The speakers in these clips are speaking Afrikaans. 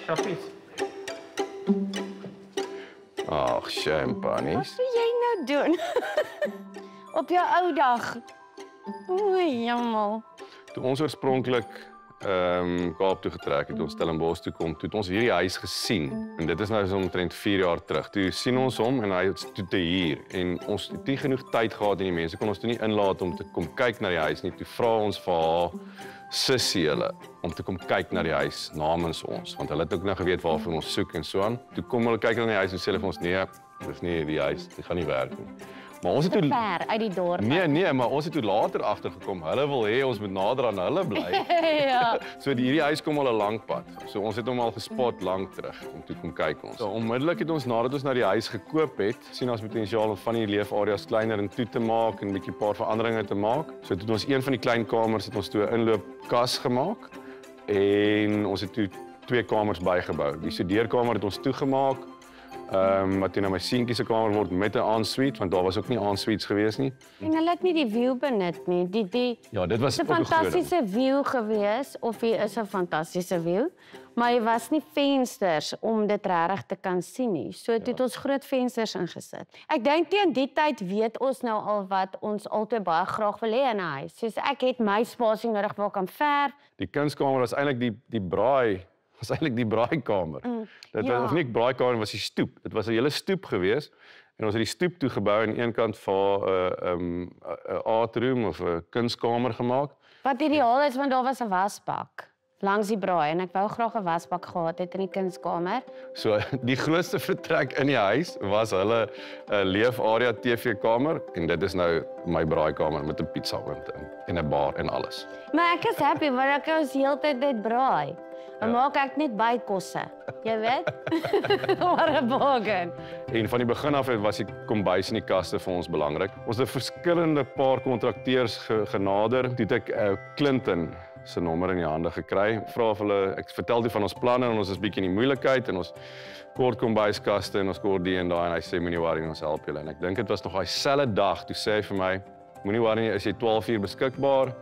Chappies. Ag, champagnes. Wat wil jy nou doen? Op jou ou dag. Oei, jammer. Toe ons oorspronklik Kaap toe getrek het, ons Stellenbosch toe kom, toe het ons hierdie huis gesien. En dit is nou so omtrent 4 jaar terug. Toe sien ons hom en hy is toe te huur. En ons het nie genoeg tyd gehad en die mense kon ons toe nie inlaat om te kom kyk na die huis nie. Toe vra ons vir haar sussie hulle om te kom kyk na die huis namens ons, want hulle het ook nou geweet waarvoor ons soek en so aan. Toe kom hulle kyk na die huis en sê hulle vir ons, nee, dis nie die huis, dit gaan nie werk nie. Maar ons het toe ver uit die dorp. Nee, maar ons het toe later agtergekom. Hulle wil hê ons moet nader aan hulle bly. Ja. So hierdie huis kom al 'n lank pad. So ons het hom al gespot lank terug en toe kom kyk ons. So onmiddellik het ons nadat ons na die huis gekoop het, sien ons potensiaal om van die leefareas kleiner en toe te maak en 'n bietjie 'n paar veranderinge te maak. So het ons een van die klein kamers het ons toe 'n inloopkas gemaak en ons het toe 2 kamers bygebou. Die studeerkamer het ons toegemaak. Wat toe nou my seentjie se kamer word met 'n ensuite, want daar was ook nie ensuites gewees nie. En hulle het nie die view benut nie. Ja, dit was 'n fantastiese view gewees, of hier is 'n fantastiese view, maar hy was nie vensters om dit regtig te kan sien nie. So het ons groot vensters ingesit. Ek dink teen die tyd weet ons nou al wat ons altyd baie graag wil hê in 'n huis. Soos ek het my spasie nodig waar ek kan verf. Die kunskamer was eintlik die braaikamer. Dit was of nie braaikamer, was die stoep. Dit was 'n hele stoep gewees en ons het die stoep toegebou aan een kant vir 'n atrium of 'n kunskamer gemaak. Wat ideaal is, want daar was 'n wasbak langs die braai en ek wou graag 'n wasbak gehad het in die kunskamer. So die grootste vertrek in die huis was hulle leefarea TV-kamer en dit is nou my braaikamer met 'n pizzaoond en 'n bar en alles. Maar ek is happy want ek was heeltyd net braai. Dan maak ek net bykosse. Jy weet? Maar 'n bargain. En van die begin af was die kombuis en die kaste vir ons belangrik. Ons het verskillende paar kontrakteurs genader. Toe het ek Clinton se nommer in die hande gekry. Vra of hulle, ek vertel toe van ons planne en ons is bietjie in die moeilikheid en ons kort kombuiskaste en ons kort die en daai en hy sê moenie worry nie, ons help julle. En ek dink dit was nog daai selfde dag toe sê hy vir my moenie worry nie, is jy 12 uur beskikbaar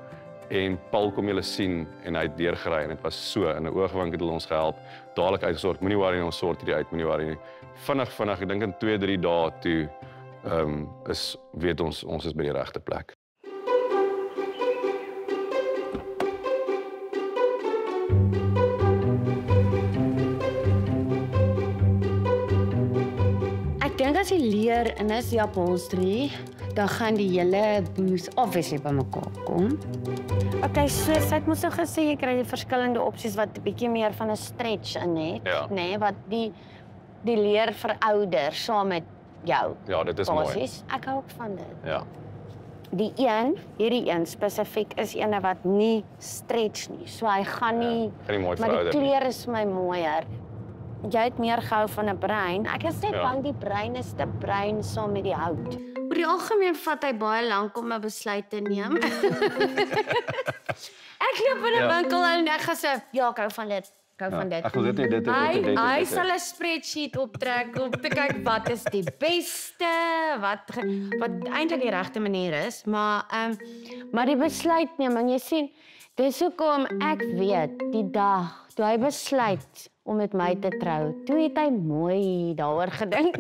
en Paul kom julle sien en hy het deurgery en dit was so in 'n oogwink het hulle ons gehelp. Dadelik uitgesort, moenie worry nie, ons sort hierdie uit, moenie worry nie. Vinnig, ek dink in 2-3 dae toe weet ons is by die regte plek. Ek dink as jy leer in 'n upholstery, dan gaan die hele boes obviously bymekaar kom. Okay, so sy het mos nou gesê jy kry die verskillende opsies wat 'n bietjie meer van 'n stretch in het, Ja. nê, wat die leer verouder saam met jou. Ja, dit is basis. Ek hou ook van dit. Ja. Hierdie een spesifiek is eene wat nie stretch nie. So hy gaan nie, gaan nie mooi maar die verouder nie. kleur is my mooier. Jy het meer gehou van 'n bruin. Ek is net bang die bruin is te bruin saam met die hout. Oor die algemeen vat hy baie lank om 'n besluit te neem. Ek loop in 'n winkel en ek gaan sê, ja, ek hou van dit. Ek hou van dit. Ek wil dit. Hy sal 'n spreadsheet optrek om te kyk wat is die beste, wat eintlik die regte manier is, maar die besluitneming, jy sien, dis hoekom ek weet die dag toe hy besluit om met my te trou, toe het hy mooi daaroor gedink.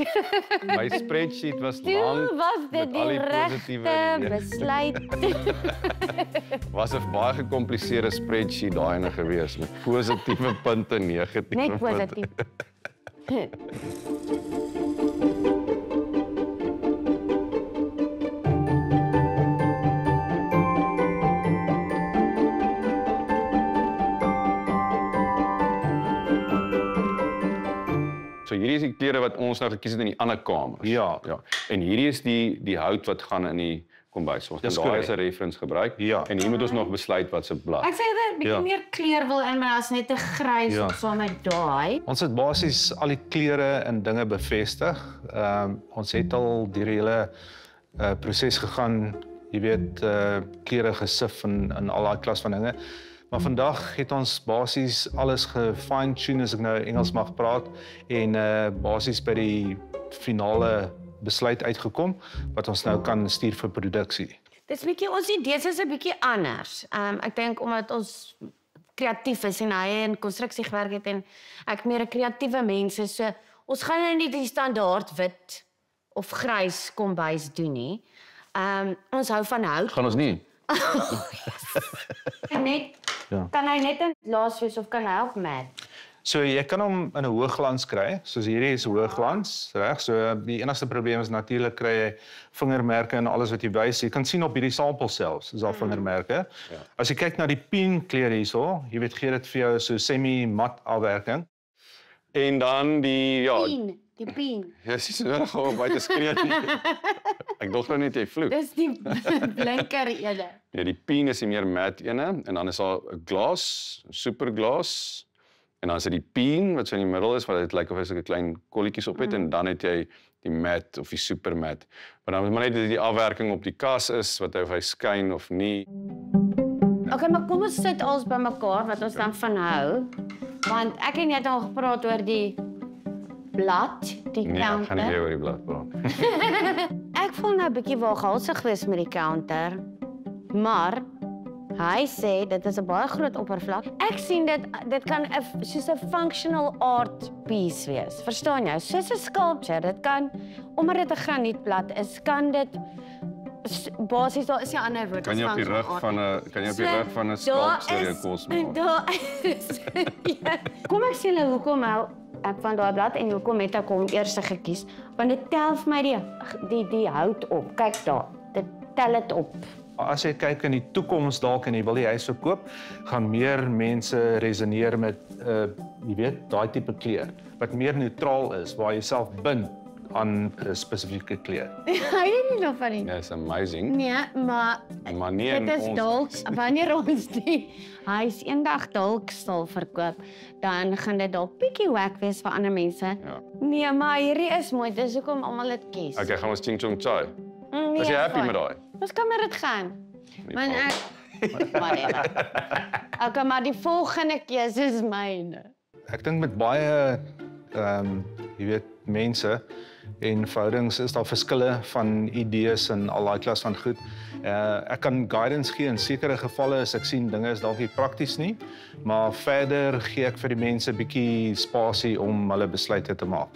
My spreadsheet was Toe lank was dit met al die die positiewe regte besluit. was 'n baie gecompliseerde spreadsheet daai ene gewees met positiewe punte, negatiewe Net punte. positief. So hierdie is die kleure wat ons nou gekies het in die ander kamers. Ja. En hierdie is die hout wat gaan in die kombuis. Ons het daai as 'n reference gebruik. Ja. En hier moet ons nog besluit wat se blad. Ek sê dat 'n bietjie meer kleur wil in, maar as net 'n grys saam met daai. Ons het basies al die kleure en dinge bevestig. Ons het al deur die hele proses gegaan, jy weet, kleure gesif en al daai klas van dinge. Maar vandag het ons basies alles gefine-tune, as ek nou Engels mag praat, en basies by die finale besluit uitgekom wat ons nou kan stuur vir produksie. Dis bietjie ons idees is 'n bietjie anders. Ek dink omdat ons kreatief is en hy in konstruksie gewerk het en ek meer 'n kreatiewe mens is, so ons gaan nou nie die standaard wit of grys kombuis doen nie. Ons hou van hout. Gaan ons nie? Net, kan hy net in glas wees of kan hy ook mat? So jy kan hom in 'n hoëglans kry, soos hierdie is hoëglans, reg? So die enigste probleem is natuurlik kry jy vingermerke en alles wat jy wys. Jy kan sien op hierdie sampel selfs, is daar vingermerke. Ja. As jy kyk na die pien kleur hierso, jy weet gee dit vir jou so semi-mat afwerking. En dan die Die pien. Ja, dis nodig om by te skree nie. Ek dink nou net jy vloek. Dis die blinker ene. Ja, die pien is die meer mat ene en dan is daar 'n glas, superglas. En dan is dit die pien wat so in die middel is wat dit lyk of hy so 'n klein kolletjies op het en dan het jy die mat of die supermat. Maar dan moet maar net die afwerking op die kas is wat of hy skyn of nie. Okay, maar kom ons sit alles bymekaar wat ons dan van hou. Want ek en jy het al gepraat oor die blad, die Nee, ek gaan nie counter. weer oor die blad praat. Ek voel nou 'n bietjie waaghalsig gewees met die counter. Maar hy sê dit is 'n baie groot oppervlak. Ek sien dit kan soos 'n functional art piece wees. Verstaan jy? Soos 'n sculpture. Dit kan omdat dit 'n granietblad is, kan dit basies daar is 'n ander woord. Kan jy op die rug van 'n skulptuur jou kos maak? Daar is. Ja. Kom ek sê hulle hoekom ek van daai blad en hoekom het ek hom eers gekies? Want dit tel vir my die hout op. Kyk daar. Dit tel dit op. As jy kyk in die toekoms dalk en jy wil die huis verkoop, gaan meer mense resoneer met jy weet, daai tipe kleur wat meer neutraal is waar jy self bind aan 'n spesifieke kleur. Hy weet nie nog van nie. That's amazing. Nee, maar Nee, dit is dalk wanneer ons die huis eendag dalk sal verkoop, dan gaan dit dalk bietjie wack wees vir ander mense. Ja. Nee, maar hierdie is mooi. Dis hoekom almal dit kies. Okay, gaan ons ching chong chai. Nee, Is jy happy fine. met daai? Ons kan met dit gaan. Maar okay, maar die volgende keuse is myne. Ek dink met baie jy weet mense en verhoudings is daar verskille van idees en al daai klas van goed. Ek kan guidance gee in sekere gevalle as ek sien dinge is dalk nie prakties nie, maar verder gee ek vir die mense 'n bietjie spasie om hulle besluite te maak.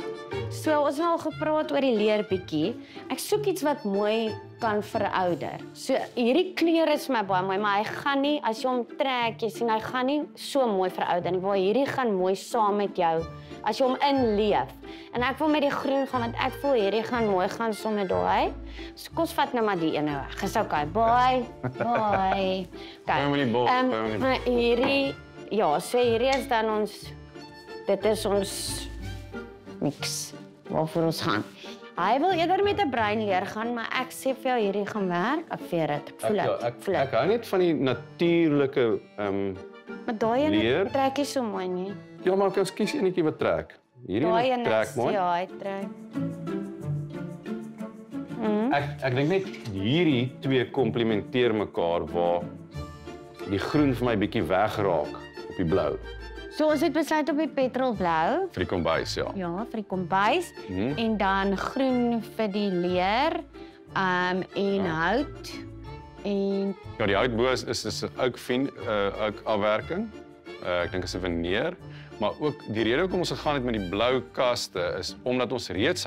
So ons het al gepraat oor die leer bietjie. Ek soek iets wat mooi kan verouder. So hierdie kleur is my baie mooi, maar hy gaan nie as jy hom trek, jy sien hy gaan nie so mooi verouder nie. Waar hierdie gaan mooi saam met jou as jy hom inleef. En ek wil met die groen gaan want ek voel hierdie gaan mooi gaan saam met daai. So kos vat nou maar die ene weg. Dis okay. Bye. Bye. Gaan we nie bos, gaan we nie. Hierdie ja, so hierdie is dan ons dit is ons mix waarvoor ons gaan. Hy wil eerder met 'n bruin leer gaan, maar ek sê vir jou hierdie gaan werk. Ek weet dit. Ek voel dit. Ek voel Ek dit. hou net van die natuurlike Maar daai leer. ene trek nie so mooi nie. Ja, maar ons kies enetjie wat trek. Hierdie Daai ene ene trek mooi. ja, hy trek. Ek dink net hierdie twee komplementeer mekaar waar die groen vir my bietjie wegraak op die blou. So ons het besluit op die petrolblou. Vir die kombuis, ja. Ja, vir die kombuis en dan groen vir die leer. En hout en Ja, die houtbo is ook ook afwerking. Ek dink is 'n veneer, maar ook die rede hoekom ons gegaan het met die blou kaste is omdat ons reeds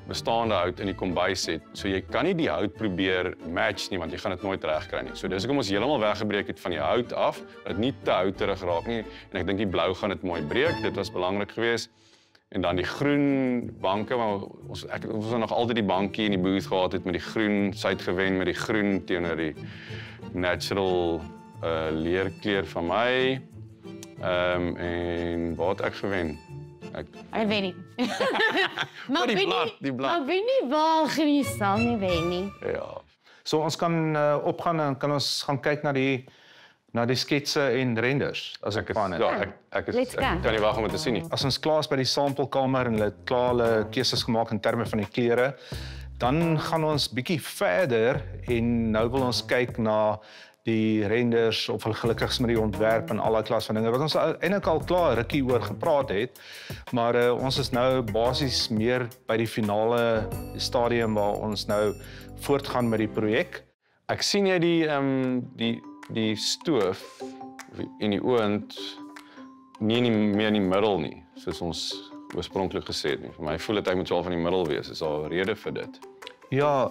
bestaande hout in die kombuis het. So jy kan nie die hout probeer match nie want jy gaan dit nooit regkry nie. So dis hoekom ons heeltemal weggebreek het van die hout af, dat dit nie te houterig raak nie en ek dink die blou gaan dit mooi breek. Dit was belangrik geweest. En dan die groen banke, maar ons het nog altyd die bankie in die booth gehad het met die groen, sy het gewen met die groen teenoor die natural leerkleur van my. En waar het ek gewen? ek weet nie. Maar die ek weet blad, nie- die blad. Maar ek weet nie waar Gries sal nie wen nie. Ja. So ons kan opgaan en kan ons gaan kyk na die sketse en renders as ek van het. Ja, ek Let's go. kan nie wag om dit te sien nie. As ons klaar is by die sampelkamer en hulle het klaar hulle keuses gemaak in terme van die kleure, dan gaan ons bietjie verder en nou wil ons kyk na die renders of hulle gelukkig is met die ontwerp en al daai klas van dinge wat ons eintlik al klaar rukkie oor gepraat het, maar ons is nou basies meer by die finale stadium waar ons nou voortgaan met die projek. Ek sien jy die stoof en die oond nie meer in die middel nie, soos ons oorspronklik gesê het nie. Vir my voel dit hy moet so al van die middel wees. Is daar 'n rede vir dit? Ja,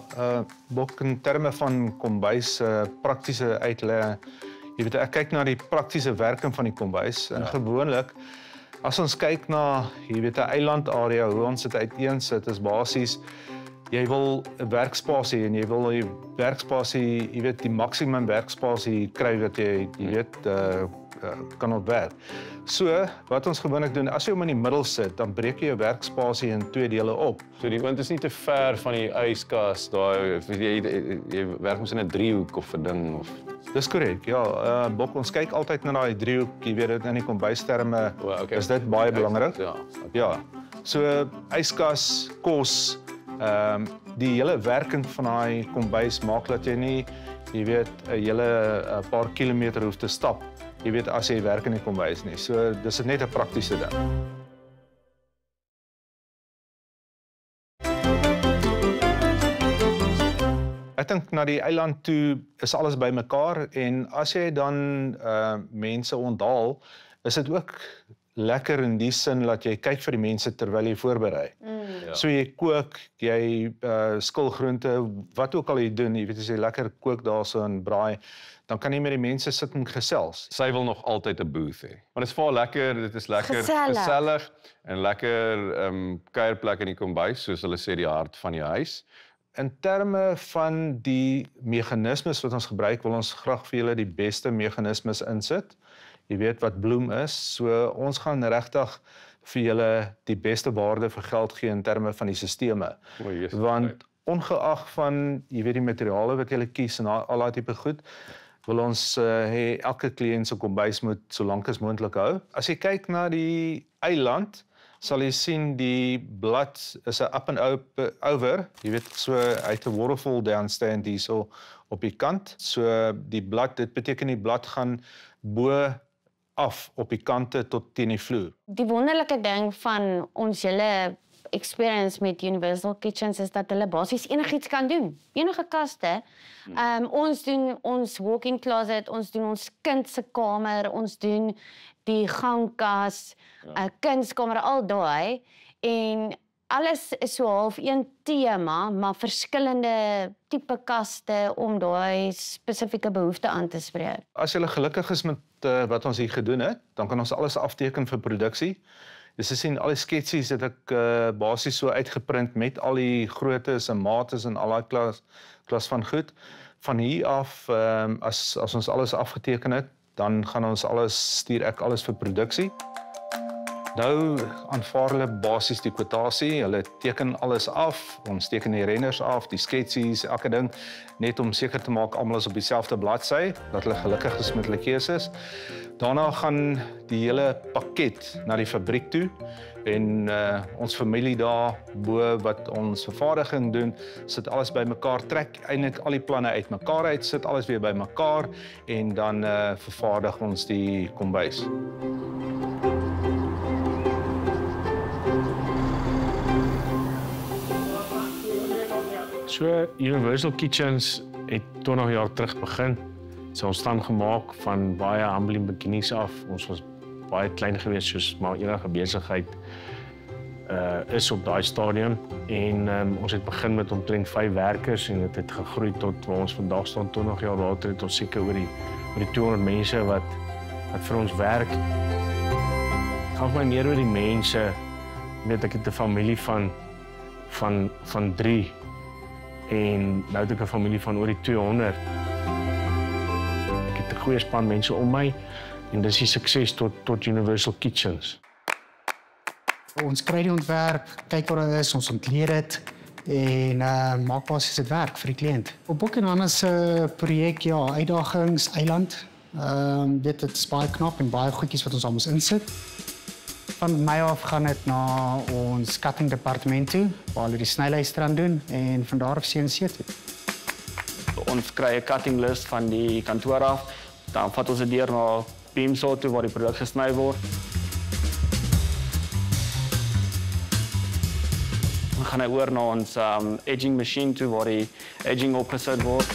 Bok, in terme van kombuis praktiese uitleg, jy weet, ek kyk na die praktiese werking van die kombuis en gewoonlik as ons kyk na, jy weet, 'n eilandarea, hoe ons dit uiteensit is basies jy wil 'n werkspasie en jy wil die werkspasie, jy weet, die maksimum werkspasie kry wat jy weet kan opwerk. So, wat ons gewoonlik doen, as jy hom in die middel sit, dan breek jy jou werkspasie in 2 dele op. So die oond is nie te ver van die yskas, daai jy werk mos in 'n driehoek of 'n ding of. Dis korrek. Ja, Bok, ons kyk altyd na daai driehoek, jy weet dit in die kombuisterme is dit baie belangrik. Ja. Ja. So yskas, kos, die hele werking van daai kombuis maak dat jy nie, jy weet, 'n hele paar kilometer hoef te stap. Jy weet as jy werk in die kombuis nie. So dis net 'n praktiese ding. Ek dink na die eiland toe is alles bymekaar en as jy dan mense onthaal, is dit ook lekker in die sin dat jy kyk vir die mense terwyl jy voorberei. Ja. So jy kook, jy skil groente, wat ook al jy doen, jy weet as jy lekker kook daarso en braai, dan kan jy met die mense sit en gesels. Sy wil nog altyd 'n booth hê. Want dit is vir lekker, dit is lekker gesellig en lekker kuierplek in die kombuis, soos hulle sê die hart van die huis. In terme van die meganismes wat ons gebruik, wil ons graag vir julle die beste meganismes insit. Jy weet wat bloem is, so ons gaan regtig vir julle die beste waarde vir geld gee in terme van die sisteme. Want ongeag van, jy weet die materiale wat jy kies en al daai tipe goed, wil ons hê elke kliënt se kombuis moet so lank as moontlik hou. As jy kyk na die eiland, sal jy sien die blad is 'n up and over, jy weet so uit 'n waterfall downstand hierso op die kant. So die blad, dit beteken die blad gaan bo af op die kante tot teen die vloer. Die wonderlike ding van ons hele experience met Universal Kitchens is dat hulle basies enigiets kan doen. Enige kaste. Ons doen ons walk-in closet, ons doen ons kind se kamer, ons doen die gangkas, kunskamer, al daai en alles is so half een tema, maar verskillende tipe kaste om daai spesifieke behoefte aan te spreek. As jy gelukkig is met wat ons hier gedoen het, dan kan ons alles afteken vir produksie. Dus jy sien al die sketsies het ek basies so uitgeprint met al die groottes en mates en al daai klas van goed. Van hier af, as ons alles afgeteken het, dan gaan ons stuur ek alles vir produksie. Nou aanvaar hulle basies die kwotasie, hulle teken alles af, ons teken die renners af, die sketsies, elke ding, net om seker te maak almal is op dieselfde bladsy, dat hulle gelukkig is met hulle keuses. Daarna gaan die hele pakket na die fabriek toe en ons familie daar bo wat ons vervaardiging doen, sit alles bymekaar, trek eintlik al die planne uitmekaar uit, sit alles weer bymekaar en dan vervaardig ons die kombuis. So Universal Kitchens het 20 jaar terug begin. Sy ontstaan gemaak van baie humble beginnings af. Ons was baie klein geweest soos maar enige besigheid is op daai stadium en ons het begin met omtrent 5 werkers en dit het gegroei tot waar ons vandag staan. 20 jaar later het ons seker oor die 200 mense wat vir ons werk. Het gaan my meer oor die mense. Net ek het 'n familie van 3 en nou het ek 'n familie van oor die 200. Ek het 'n goeie span mense om my en dis die sukses tot Universal Kitchens. Ons kry die ontwerp, kyk wat dit is, ons ontleed dit en maak basies dit werk vir die kliënt. Op Bok en Hannes se projek, ja, uitdagings, eiland. Dit is baie knap en baie goedjies wat ons al moes insit. Van my af gaan dit na ons cutting departement toe, waar hulle die snylys dran doen en van daar af CNC toe. Ons kry 'n cutting list van die kantoor af, dan vat ons dit deur na beamsaw toe waar die produk gesny word. Dan gaan hy oor na ons edging machine toe waar die edging opgesit word.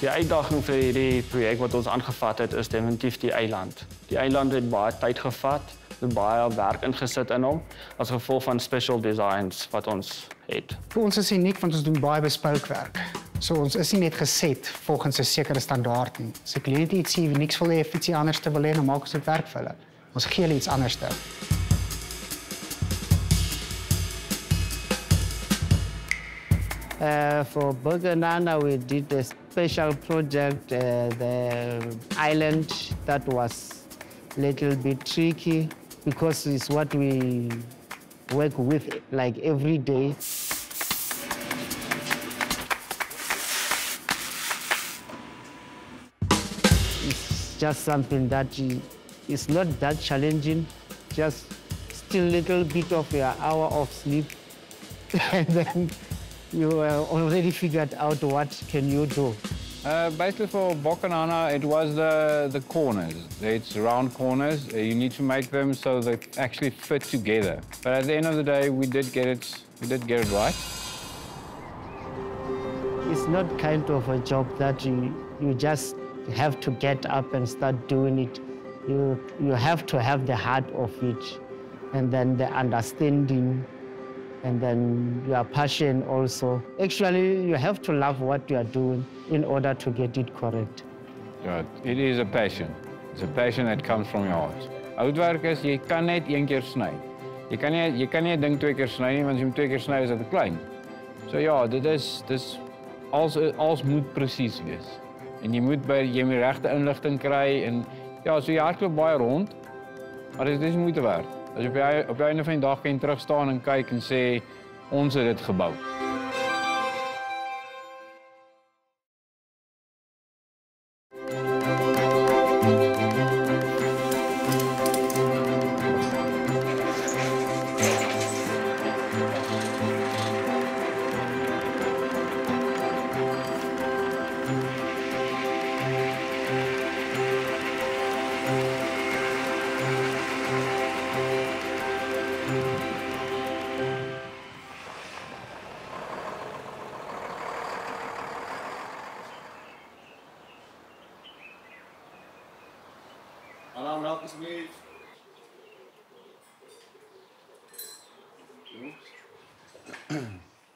Die uitdaging vir hierdie projek wat ons aangevat het, is definitief die eiland. Die eiland het baie tyd gevat, het baie werk ingesit in hom, as gevolg van special designs wat ons het. Vir ons is uniek want ons doen baie bespoukwerk. So ons is nie net geset volgens 'n sekere standaard nie. As 'n kliënt iets unieks wil hê of ietsie anders te wil hê, dan maak ons dit werk vir hulle. Ons gee hulle iets anders te. For Boganana, we did a special project, the island that was a little bit tricky because it's what we work with like every day. It's just something that is not that challenging, just still a little bit of your hour of sleep and then you already figured out what can you do. Basically for Bokanana, it was the corners. It's round corners. You need to make them so they actually fit together. But at the end of the day, we did get it right. It's not kind of a job that you just have to get up and start doing it. You have to have the heart of it, and then the understanding, and then your passion also. Actually, you have to love what you are doing in order to get it correct. Yeah, it is a passion. It's a passion that comes from your heart. Houtwerk is, jy kan net een keer sny. Jy kan nie 'n ding twee keer sny nie, want as jy hom twee keer sny is dit te klein. So ja, dit is alles moet presies wees. En jy moet die regte inligting kry en ja, so jy hardloop baie rond, maar dit is moeite werd. As jy op die einde van die dag kan terug staan en kyk en sê ons het dit gebou.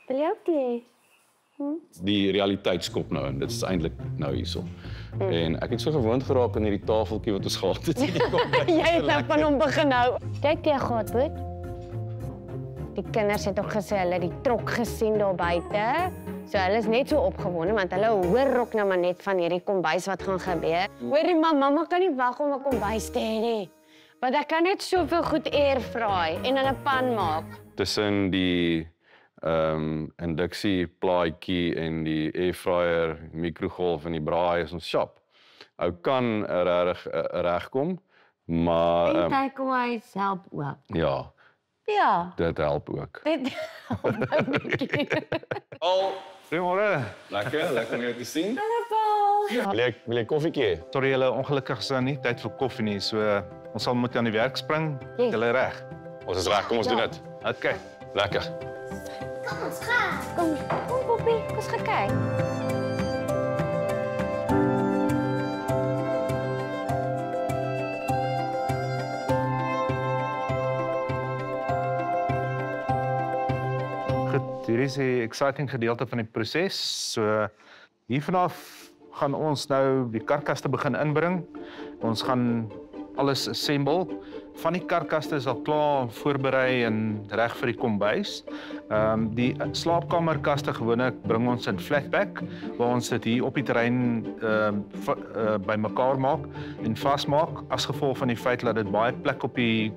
Wil jy ook die? Die realiteitskop nou en dit is eintlik nou hierso. En ek het so gewoond geraak aan hierdie tafeltjie wat ons gehad het in die kombuis. Jy het nou van hom begin hou. Kyk jy gehad, Boet? Die kinders het ook gesê hulle die trok gesien daar buite. So hulle is net so opgewonde want hulle hoor ook nou maar net van hierdie kombuis wat gaan gebeur. Hoorie, mamma kan nie wag om 'n kombuis te hê nie. Want ek kan net soveel goed airfry en in 'n pan maak. Tussen die induksieplaatjie en die airfryer, mikrogolf en die braai is ons sharp. Ou kan regkom, maar En takeaways help ook. ja, Ja. dit help ook. Dit help 'n bietjie. Goeiemôre. Lekker om jou te sien. Hallo Paul. Wil jy koffietjie? Sorry julle ongelukkig is daar nie tyd vir koffie nie, so ons sal moet aan die werk spring. Yes. Julle reg? Ons is reg, kom ons doen dit. Okay. Lekker. Kom, Poppie, kom eens gaan kyk. Goed, hier is die exciting gedeelte van die proses. So hiervanaf gaan ons nou die karkaste begin inbring. Ons gaan alles assemble. Van die karkaste is al klaar voorberei en reg vir die kombuis. Die slaapkamerkaste gewoonlik bring ons in flatpack waar ons dit hier op die terrein bymekaar maak en vasmaak as gevolg van die feit dat dit baie plek op die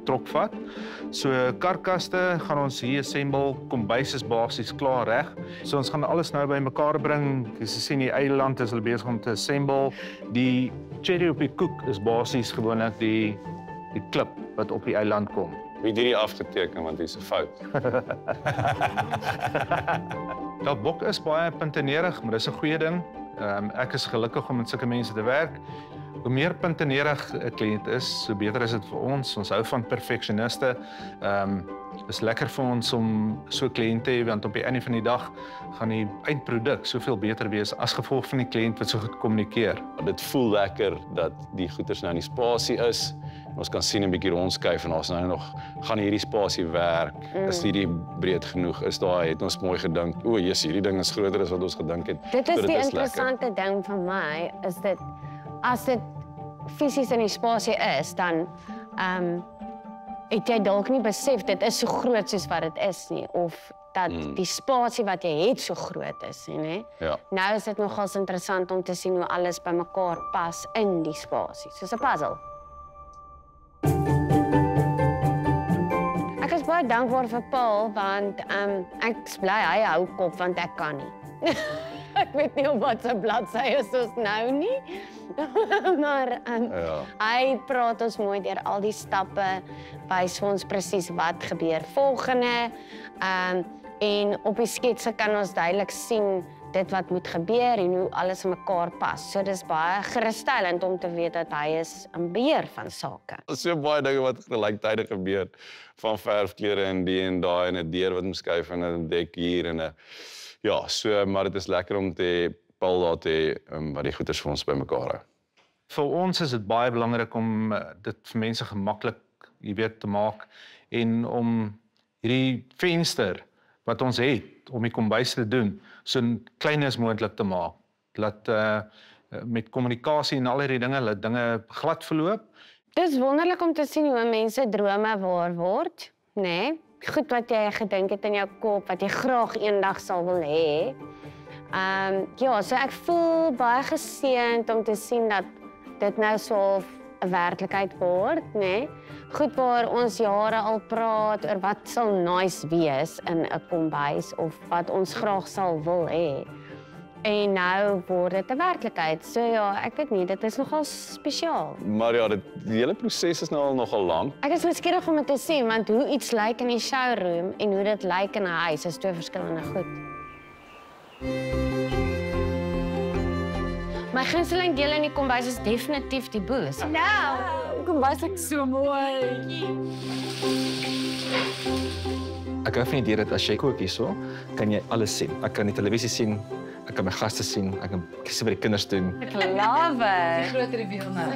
trok vat. So karkaste gaan ons hier assemble, kombuis is basies klaar reg. So ons gaan alles nou bymekaar bring. Jy sien die eiland is hulle besig om te assemble. Die cherry op die koek is basies gewoonlik die klip wat op die eiland kom. Wie het hierdie afgeteken want dit is 'n fout. Dat bok is baie puntenerig, maar dis 'n goeie ding. Ek is gelukkig om met sulke mense te werk. Hoe meer puntenerig 'n kliënt is, hoe beter is dit vir ons. Ons hou van perfeksioniste. Dit is lekker vir ons om so kliënte te hê, want op die einde van die dag gaan die eindproduk soveel beter wees as gevolg van die kliënt wat so goed kommunikeer. Dit voel lekker dat die goeders nou in die spasie is. Ons kan sien 'n bietjie rondskuif en ons nou nog gaan hierdie spasie werk. Is hierdie breed genoeg? Is daar het ons mooi gedink, o, Jesus, hierdie ding is groter as wat ons gedink het. Dit is So, die lekker. interessante ding vir my, is dit, as dit fisies in die spasie is, dan het jy dalk nie besef dit is so groot soos wat dit is nie, of dat die spasie wat jy het so groot is, nê? Ja. Nou is dit nogals interessant om te sien hoe alles bymekaar pas in die spasie, soos 'n puzzle. Ek is baie dankbaar vir Paul, want ek is bly hy hou kop, want ek kan nie. Ek weet nie op wat se bladsy is ons nou nie. Maar hy praat ons mooi deur al die stappe, wys vir ons presies wat gebeur volgende. En op die sketse kan ons duidelik sien dit wat moet gebeur en hoe alles in mekaar pas. So dis baie gerusstellend om te weet dat hy is in beheer van sake. So baie dinge wat gelyktydig gebeur, van verfkleure en die en daai en 'n deur wat moet skuif en 'n dek hier en 'n ja, so maar dit is lekker om te hê Paul daar te hê wat die goeders vir ons bymekaar hou. Vir ons is dit baie belangrik om dit vir mense gemaklik, jy weet, te maak en om hierdie venster wat ons het om die kombuis te doen, so klein as moontlik te maak. Laat met kommunikasie en al hierdie dinge, laat dinge glad verloop. Dit is wonderlik om te sien hoe mense drome waar word, nê? Nee? Goed wat jy gedink het in jou kop, wat jy graag eendag sal wil hê. Ja, so ek voel baie geseënd om te sien dat dit nou so 'n werklikheid word, nê? Nee? Goed waar ons jare al praat oor wat sal nice wees in 'n kombuis of wat ons graag sal wil hê. En nou word dit 'n werklikheid. So ja, ek weet nie, dit is nogal spesiaal. Maar ja, die hele proses is nou al nogal lank. Ek is nuuskierig om dit te sien, want hoe iets lyk in die showroom en hoe dit lyk in 'n huis is twee verskillende goed. My gunsteling deel in die kombuis is definitief die boos. Nou, kombuis ek so mooi. Ek hou van die idee dat as jy kook hierso, kan jy alles sien. Ek kan die televisie sien, ek kan my gaste sien, ek kan sien wat die kinders doen. Ek love it. Groot reveal nou.